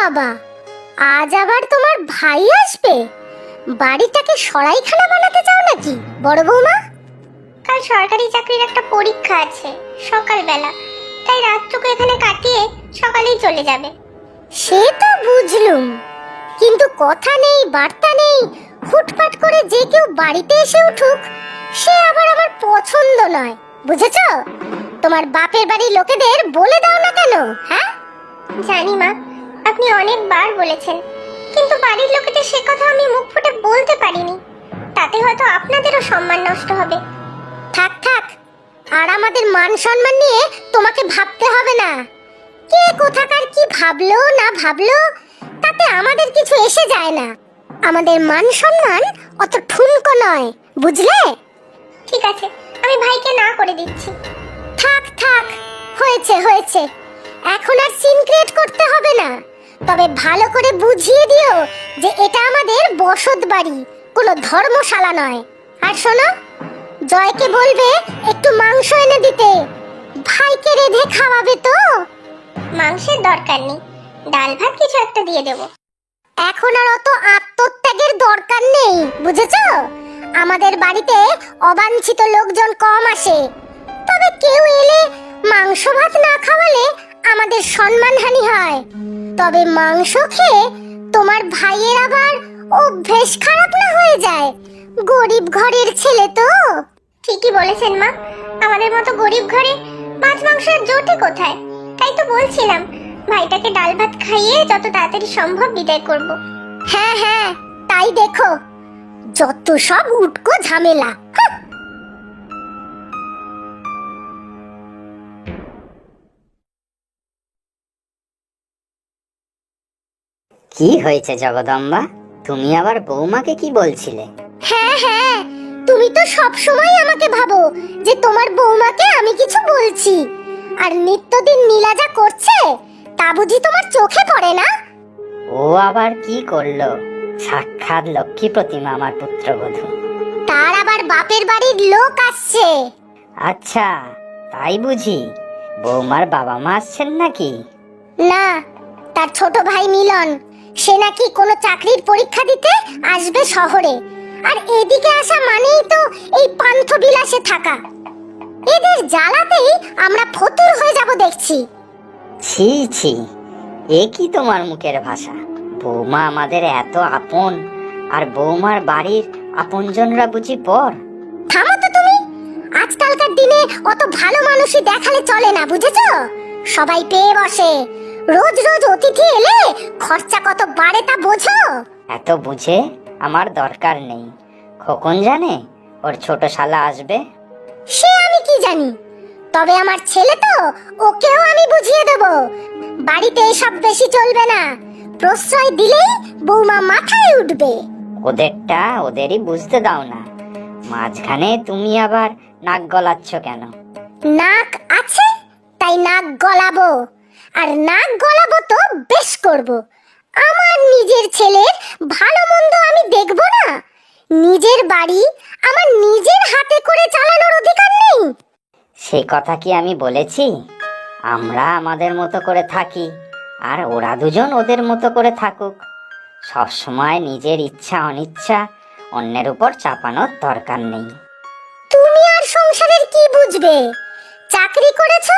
বাবা, আজ আবার তোমার ভাই আসবে? বাড়িটাকে সরাইখানা বানাতে চাও নাকি বড় বৌমা? কাল সরকারি চাকরির একটা পরীক্ষা আছে সকালবেলা, তাই রাতটুকু এখানে কাটিয়ে সকালেই চলে যাবে। সে তো বুঝলুম, কিন্তু কথা নেই বার্তা নেই, হুটপাট করে যে কেউ বাড়িতে এসে উঠুক, সে আবার আমার পছন্দ নয়, বুঝেছ? তোমার বাপের বাড়ির লোকেদের বলে দাও না কেন? হ্যাঁ, জানি মা, আপনি অনেকবার বলেছেন, কিন্তু বাড়ির লোকেদের সে কথা আমি মুখ ফুটে বলতে পারিনি। তাতে হয়তো আপনাদেরও সম্মান নষ্ট হবে। থাক থাক, আর আমাদের মান সম্মান নিয়ে তোমাকে ভাবতে হবে না। কে কোথাকার কি ভাবলো না ভাবলো তাতে আমাদের কিছু এসে যায় না। আমাদের মান সম্মান অত ঠুনকো নয়, বুঝলে? ঠিক আছে, আমি ভাইকে না করে দিচ্ছি। থাক থাক, হয়েছে হয়েছে, এখন আর সিন ক্রিয়েট করতে হবে না। তবে ভালো করে বুঝিয়ে দিও যে এটা আমাদের বসত বাড়ি, কোনো ধর্মশালা নয়। আর শোনো, জয়কে বলবে একটু মাংস এনে দিতে, ভাইকে রেঁধে খাওয়াবে তো। মাংসের দরকার নেই, ডাল ভাত কিছু একটা দিয়ে দেব। এখন আর অত আত্মত্যাগের দরকার নেই, বুঝেছো? আমাদের বাড়িতে অবাঞ্ছিত লোকজন কম আসে, তবে কেউ এলে মাংস ভাত না খাওয়ালে আমাদের সম্মানহানি হয়। তবে মাংস খেয়ে তোমার ভাইয়ের আবার অভ্যেস খারাপ না হয়ে যায়, গরিব ঘরের ছেলে তো। ঠিকই বলেছেন মা, আমাদের মতো গরিব ঘরে মাছ মাংসের জোটে কোথায়? তাই তো বলছিলাম, ভাইটাকে ডাল ভাত খাইয়ে যত তাড়াতাড়ি সম্ভব বিদায় করব। হ্যাঁ হ্যাঁ, তাই দেখো, যত সব উটকো ঝামেলা। কি হয়েছে জগদম্বা? তুমি আবার বৌমাকে কি বলছিলে? হ্যাঁ হ্যাঁ, তুমি তো সব সময় আমাকে ভাবো যে তোমার বৌমাকে আমি কিছু বলছি, আর নিত্যদিন নীলা যা করছে তা বুঝি তোমার চোখে পড়ে না? ও আবার কি করলো? সাক্ষাৎ লক্ষ্মী প্রতিমা আমার পুত্রবধূ। তার আবার বাপের বাড়ির লোক আসছে। আচ্ছা, তাই বুঝি? বৌমার বাবা মা আসছেন নাকি? না, তার ছোট ভাই মিলন, সে নাকি কোনো চাকরির পরীক্ষা দিতে আসবে শহরে। আর এদিকে আসা মানেই তো এই পান্থ বিলাসে থাকা। এদের জ্বালাতেই আমরা ফতুর হয়ে যাব দেখছি। ছি ছি, এ কি তোমার মুখের ভাষা? বৌমা আমাদের এত আপন, আর বৌমার বাড়ির আপনজনরা বুঝি পর? থামো তো তুমি, আজকালকার দিনে অত ভালো মানুষই দেখালে চলে না, বুঝেছো? সবাই পেয়ে বসে, রোজ রোজ অতিথি এলে খরচা কত বাড়ে তা বোঝো? এত বুঝে আমার দরকার নেই। খোকন জানে ওর ছোট শালা আসবে? সে আমি কি জানি, তবে আমার ছেলে তো, ওকেও আমি বুঝিয়ে দেব। বাড়িতে এসব বেশি চলবে না, প্রশ্রয় দিলেই বৌমা মাথায় উঠবে। ওদেরটা ওদেরই বুঝতে দাও না, মাঝখানে তুমি আবার নাক গলাচ্ছ কেন? নাক আছে তাই নাক গলাবো, আর নাক গলাবো তো বেশ করব। আমার নিজের ছেলের ভালো মন্দ আমি দেখব না? নিজের বাড়ি আমার নিজের হাতে করে চালানোর অধিকার নেই? সে কথা কি আমি বলেছি? আমরা আমাদের মতো করে থাকি, আর ওরা দুজন ওদের মতো করে থাকুক। সবসময় নিজের ইচ্ছা অনিচ্ছা অন্যের উপর চাপানোর দরকার নেই। তুমি আর সংসারের কি বুঝবে? চাকরি করেছো,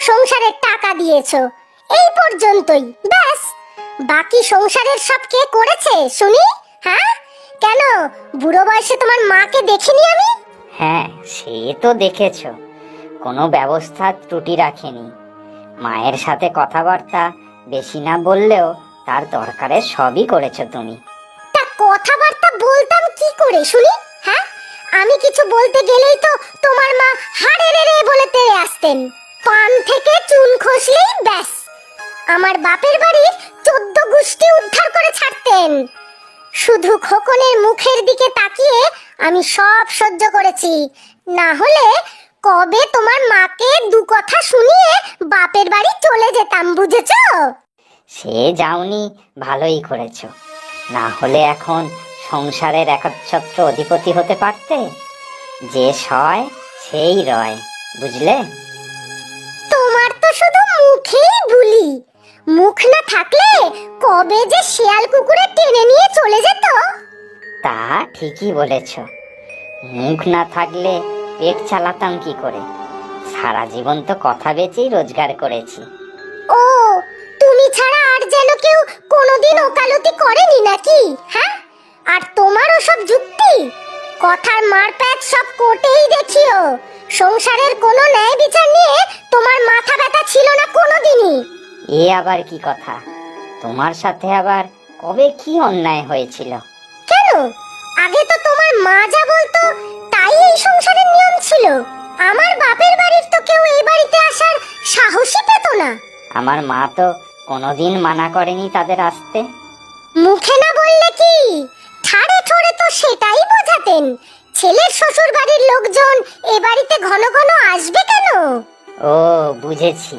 সংসারের টাকা দিয়েছো, এই পর্যন্তই, ব্যাস। বাকি সংসারের সব কে করেছে শুনি? হ্যাঁ, কেন বুড়ো বয়সে তোমার মাকে দেখিনি আমি? হ্যাঁ, সে তো দেখেছো, কোনো ব্যবস্থা ত্রুটি রাখেনি। মায়ের সাথে কথাবার্তা বেশি না বললেও তার দরকারের সবই করেছো তুমি। তা কথাবার্তা বলতাম কি করে শুনি? হ্যাঁ, আমি কিছু বলতে গেলেই তো তোমার মা হাড়ে রে বলে তেড়ে আসতেন। পান থেকে চুন খসলেই ব্যাস, আমার বাপের বাড়ির 14 গোষ্ঠী উদ্ধার করে ছাড়তেন। শুধু খোকনের মুখের দিকে তাকিয়ে আমি সব সহ্য করেছি, না হলে কবে তোমার মাকে দু কথা শুনিয়ে বাপের বাড়ি চলে যেতাম, বুঝেছো? সে যাওনি, ভালোই করেছো। না হলে এখন সংসারের একচ্ছত্র অধিপতি হতে পারতে। যে সয় সেই রয়, বুঝলে? তোমার তো শুধু মুখেই বুলি, মুখ না থাকলে কবে যে শিয়াল কুকুরে টেনে নিয়ে চলে যেত। তা ঠিকই বলেছ, মুখ না থাকলে পেট চালাতাম কি করে? সারা জীবন তো কথা বেচেই রোজগার করেছি। ও, তুমি ছাড়া আর যেন কেউ কোনোদিন ওকালতি করেনি নাকি? হ্যাঁ, আর তোমার ওসব যুক্তি, কথার মারপ্যাচ সব কোর্টেই দেখিও। সংসারের কোনো ন্যায় বিচার নিয়ে তোমার মাথা ব্যথা ছিল না কোনোদিনই। এ আবার কি কথা? তোমার সাথে আবার কবে কি অন্যায় হয়েছিল? কেন, আগে তো তোমার মা যা বলতো তাই এই সংসারের নিয়ম ছিল। আমার বাপের বাড়ির তো কেউ এই বাড়িতে আসার সাহসই পেত না। আমার মা তো কোনোদিন মানা করেনি তাদের আসতে। মুখে না বললে কি, ঠাড়ে ঠোড়ে তো সেটাই বোঝাতেন। ছেলের শ্বশুর বাড়ির লোকজন এ বাড়িতে ঘন ঘন আসবে কেন? ও, বুঝেছি।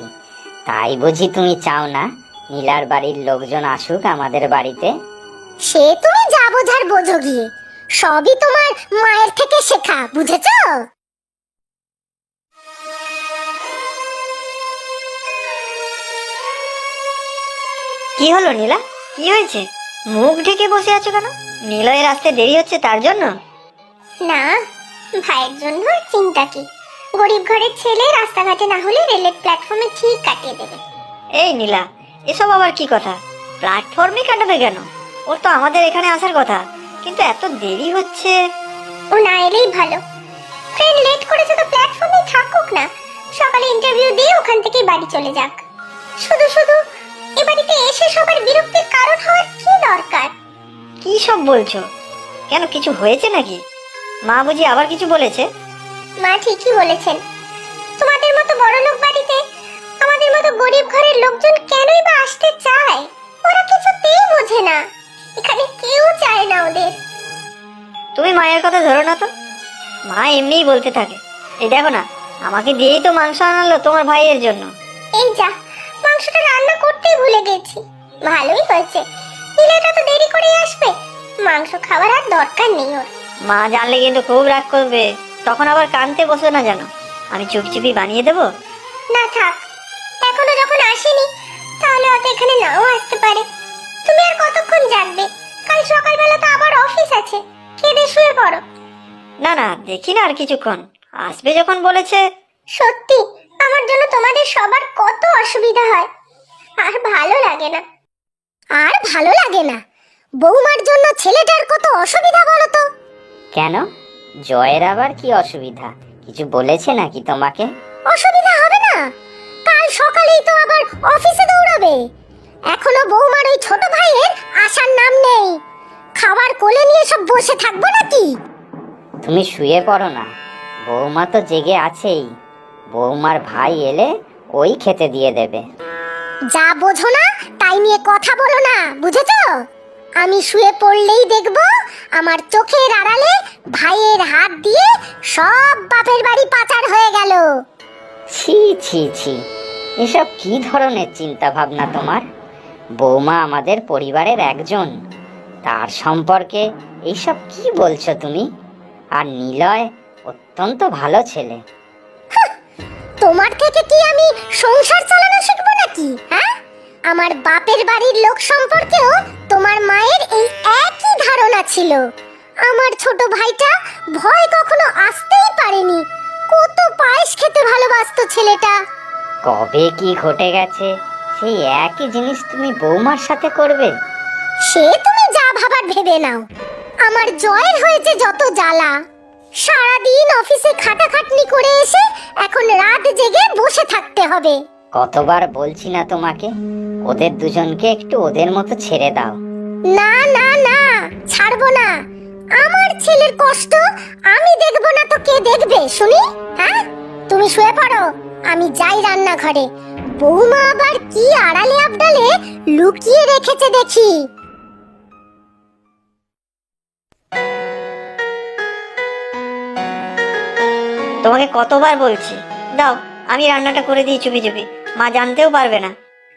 তাই বুঝি তুমি চাও না নীলার বাড়ির লোকজন আসুক আমাদের বাড়িতে? সে তুমি যা বোঝার বোঝো গিয়ে, সবই তোমার মায়ের থেকে শেখা, বুঝেছো? কি হলো নীলা, কি হয়েছে? মুখ ঢেকে বসে আছো কেন? নিলয়ের আসতে দেরি হচ্ছে তার জন্য? না, ভাইয়ের জন্য আর চিন্তা কি। গরিব ঘরের ছেলে রাস্তাঘাটে না হলে রেলের প্ল্যাটফর্মে ঠিক কাটিয়ে দেবে। এই নীলা, এসব আবার কি কথা? প্ল্যাটফর্মে কাটাবে কেন? ওর তো আমাদের এখানে আসার কথা, কিন্তু এত দেরি হচ্ছে। ও না এলেই ভালো। ট্রেন লেট করেছে তো প্ল্যাটফর্মে থাকুক না, সকালে ইন্টারভিউ দিয়ে ওখান থেকে বাড়ি চলে যাক। শুধু শুধু এ বাড়িতে এসে সবার বিরক্তির কারণ হওয়ার কি দরকার? কি সব বলছো? কেন, কিছু হয়েছে নাকি? মা বুঝি আবার কিছু বলেছে? মা ঠিকই বলেছেন। তোমাদের মতো বড়লোক বাড়িতে আমাদের মতো গরিব ঘরের লোকজন কেনই বা আসতে চায়? ওরা কিছুতেই বোঝে না, এখানে কেউ চায় না ওদের। তুমি মায়ের কথা ধরো না তো, মা এমনিই বলতে থাকে। এই দেখো না, আমাকে দিয়েই তো মাংস আনালো তোমার ভাইয়ের জন্য। এই যা, মাংসটা রান্না করতেই ভুলে গেছি। ভালোই হয়েছে, নীলাটা তো দেরি করে আসবে, মাংস খাওয়ার আর দরকার নেই ওর। মা জানলে কিন্তু খুব রাগ করবে, তখন আবার কাঁদতে বসো না যেন। আমি চুপচুপি বানিয়ে দেবো। না থাক, এখনো যখন আসেনি তাহলে হয়তো এখানে নাও আসতে পারে। তুমি আর কতক্ষণ জাগবে? কাল সকালবেলা তো আবার অফিস আছে, খেয়ে শুয়ে পড়ো। না না, দেখি না আর কিছুক্ষণ, আসবে যখন বলেছে। সত্যি আমার জন্য তোমাদের সবার কত অসুবিধা হয়, আর ভালো লাগে না। আর ভালো লাগে না? বৌমার জন্য ছেলেটার কত অসুবিধা বলো তো? কেন, জয়ের আবার কি অসুবিধা? কিছু বলেছে নাকি তোমাকে? অসুবিধা হবে না, কাল সকালেই তো আবার অফিসে দৌড়াবে। এখনো বৌমার ওই ছোট ভাইয়ের আসার নাম নেই। খাবার কোলে নিয়ে সব বসে থাকবো নাকি? তুমি শুয়ে পড়ো না, বৌমা তো জেগে আছেই। বৌমার ভাই এলে ওই খেতে দিয়ে দেবে। যা বোঝো না তাই নিয়ে কথা বলো না, বুঝেছো? আমি শুয়ে পড়লেই দেখবো আমার চোখের আড়ালে ভাইয়ের হাত দিয়ে সব বাপের বাড়ি পাচার হয়ে গেল। ছি ছি ছি, এসব কি ধরনের চিন্তা ভাবনা তোমার? বৌমা আমাদের পরিবারের একজন, তার সম্পর্কে এইসব কি বলছো তুমি? আর নিলয় অত্যন্ত ভালো ছেলে। তোমার থেকে কি আমি সংসার চালানো শিখবো নাকি? হ্যাঁ, আমার বাপের বাড়ির লোক সম্পর্কেও তোমার মায়ের এই একই ধারণা ছিল। আমার ছোট ভাইটা ভয় কখনো আসতেই পারেনি। কত পায়েস খেতে ভালোবাসতো ছেলেটা। কবে কি ঘটে গেছে সেই একই জিনিস তুমি বৌমার সাথে করবে? সে তুমি যা ভাবার ভেবে নাও। আমার জয়ের হয়েছে যত জ্বালা। সারাদিন অফিসে খাটাখাটনি করে এসে এখন রাত জেগে বসে থাকতে হবে। কতবার বলছি না তোমাকে, ওদের দুজনকে একটু ওদের মতো ছেড়ে দাও। না না না, ছাড়বো না। আমার ছেলের কষ্ট আমি দেখবো না তো কে দেখবে শুনি? হ্যাঁ, তুমি শুয়ে পড়ো, আমি যাই রান্নাঘরে। বৌমা আবার কি আড়ালে আবডালে লুকিয়ে রেখেছে দেখি। তোমাকে কতবার বলছি, দাও আমি রান্নাটা করে দিই চুপি চুপি, মা জানতেও পারবে না।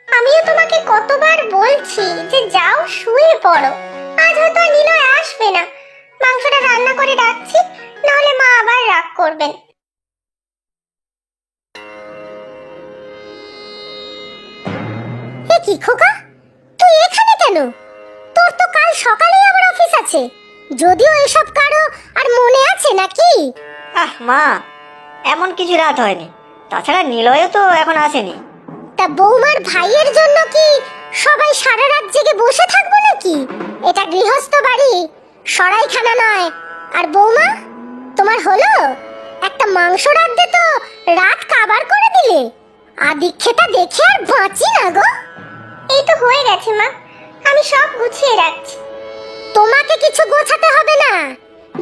আমিও তোমাকে কতবার বলছি যে যাও শুয়ে পড়ো। আজ হয়তো আর নিলয় আসবে না, মাংসটা রান্না করে রাখছি, নাহলে মা আবার রাগ করবেন। এ কি খোকা, তুই এখানে কেন? তোর তো কাল সকালে আবার অফিস আছে। যদিও এসব কারো আর মনে আছে নাকি? আহ মা, এমন কিছু রাত হয়নি। তাছাড়া নিলয়ও তো এখন আসেনি। তা বৌমার ভাইয়ের জন্য কি সবাই সারা রাত জেগে বসে থাকবো নাকি? এটা গৃহস্থ বাড়ি, সরাইখানা নয়। আর বৌমা, তোমার হলো একটা মাংস রাঁধতে তো রাত কাবার করে দিলে। আদিক্ষেতা দেখে আর বাঁচি না গো। এই তো হয়ে গেছে মা, আমি সব গুছিয়ে রাখছি। তোমাকে কিছু গোছাতে হবে না।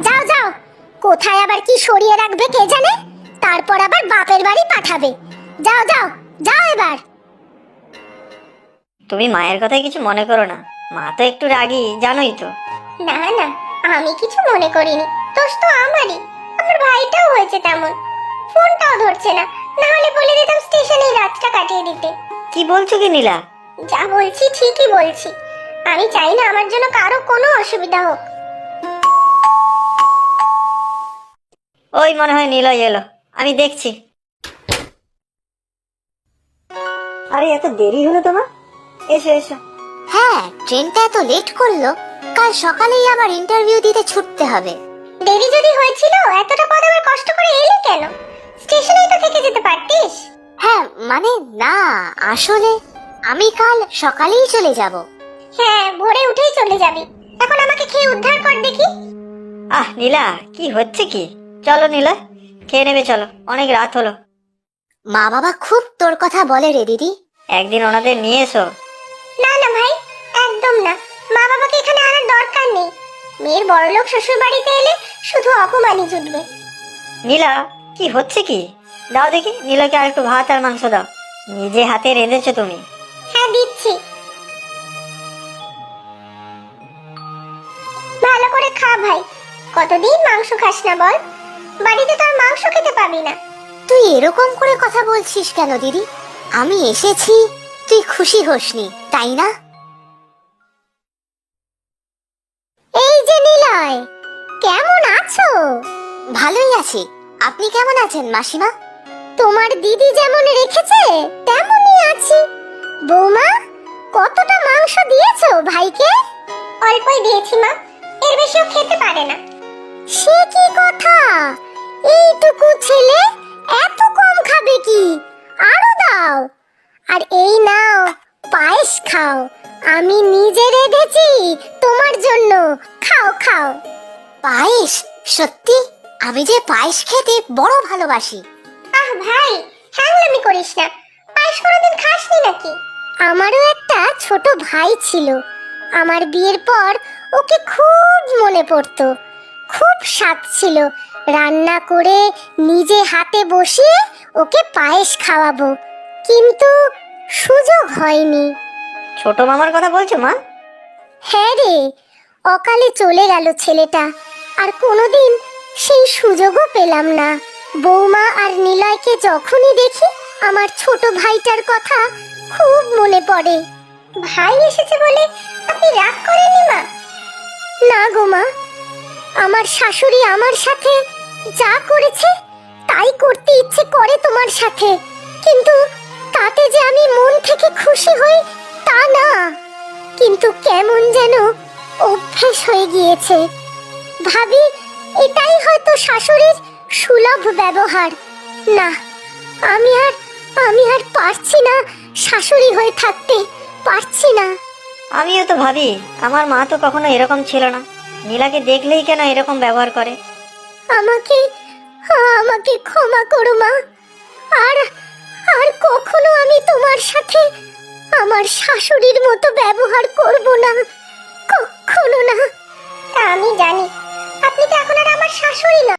যাও যাও, কোথায় আবার কি সরিয়ে রাখবে কে জানে, তারপর আবার বাপের বাড়ি পাঠাবে। যাও যাও যাও এবার। তুমি মায়ের কথায় কিছু মনে করো না, মা তো একটু রাগী, জানোই তো। না না, আমি কিছু মনে করিনি, দোষ তো আমারই। আমার ভাইটাও হয়েছে তেমন, ফোনটাও ধরছে না, না হলে বলে দিতাম স্টেশনে রাতটা কাটিয়ে দিতে। কি বলছো কি নীলা? যা বলছি ঠিকই বলছি। আমি চাই না আমার জন্য কারো কোনো অসুবিধা হোক। ওই মনে হয় নিলয় এলো, আমি দেখছি। আরে এত দেরি হলো তোমার? এসো এসো। হ্যাঁ, ট্রেনটা এত লেট করলো। কাল সকালেই আবার ইন্টারভিউ দিতে ছুটতে হবে। দেরি যদি হয়েছিল, এতটা পথ আবার কষ্ট করে এলি কেন? স্টেশনেই তো থেকে যেতে পারতিস। হ্যাঁ মানে না, আসলে আমি কাল সকালেই চলে যাব। হ্যাঁ, ভোরে উঠেই চলে যাবি। এখন আমাকে খেয়ে উদ্ধার কর দেখি। আহ নীলা, কি হচ্ছে কি? চলো নীলা, খেয়ে নেবে চলো, অনেক রাত হলো। মা বাবা খুব তোর কথা বলে রে দিদি। একদিন ওনাদের নিয়ে এসো। না না ভাই, একদম না। মা বাবাকে এখানে আনার দরকার নেই। মেয়ের বড়লোক শ্বশুর বাড়িতে এলে শুধু অপমানই জুটবে। নীলা, কি হচ্ছে কি? দাও দেখি নীলাকে আর একটু ভাত আর মাংস দাও, নিজে হাতে রেঁধেছো তুমি। হ্যাঁ দিচ্ছি। ভালো করে খা ভাই, কতদিন মাংস খাস না বল? বাড়িতে তো আর মাংস খেতে পাবি না। তুই এরকম করে কথা বলছিস কেন দিদি? আমি এসেছি, তুই খুশি হসনি তাই না? এই যে নিলয়, কেমন আছো? ভালোই আছি। আপনি কেমন আছেন মাসিমা? তোমার দিদি যেমন রেখেছে তেমনই আছি। বৌমা, কতটা মাংস দিয়েছো ভাইকে? অল্পই দিয়েছি মা, এর বেশিও খেতে পারে না। সে কি কথা, এইটুকু ছেলে এত কম খাবে কি? আরো দাও। আর এই নাও, পায়েস খাও, আমি নিজে রেঁধেছি তোমার জন্য। খাও খাও। পায়েস? সত্যি? আমি যে পায়েস খেতে বড় ভালোবাসি। আহ ভাই, হ্যাংলামি করিস না। পায়েস কোনোদিন খাসনি নাকি? আমারও একটা ছোট ভাই ছিল। আমার বিয়ের পর ওকে খুব মনে পড়তো। খুব স্বাদ ছিল রান্না করে নিজে হাতে বসিয়ে ওকে পায়েস খাওয়াবো, কিন্তু সুযোগ হয়নি। ছোট মামার কথা বলছো মা? হ্যাঁ রে, অকালে চলে গেল ছেলেটা, আর কোনোদিন সেই সুযোগও পেলাম না। বৌমা আর নিলয়কে যখনই দেখি আমার ছোট ভাইটার কথা খুব মনে পড়ে। ভাই এসেছে বলে আপনি রাগ করেননি মা? না গো মা, আমার শাশুড়ি আমার সাথে যা করেছে তাই করতে ইচ্ছে করে তোমার সাথে, কিন্তু তাতে যে আমি মন থেকে খুশি হই তা না। কিন্তু কেমন যেন অভ্যেস হয়ে গিয়েছে। ভাবি এটাই হয়তো শাশুড়ির সুলভ ব্যবহার। না, আমি আর পারছি না শাশুড়ি হয়ে থাকতে, পারছি না। আমিও তো ভাবি, আমার মা তো কখনো এরকম ছিল না, নীলাকে দেখলেই কেন এরকম ব্যবহার করে। আমাকে আমাকে ক্ষমা করো মা। আর আর কখনো আমি তোমার সাথে আমার শাশুড়ির মতো ব্যবহার করব না, কখনো না। তা আমি জানি, আপনি তো এখন আর আমার শাশুড়ি না।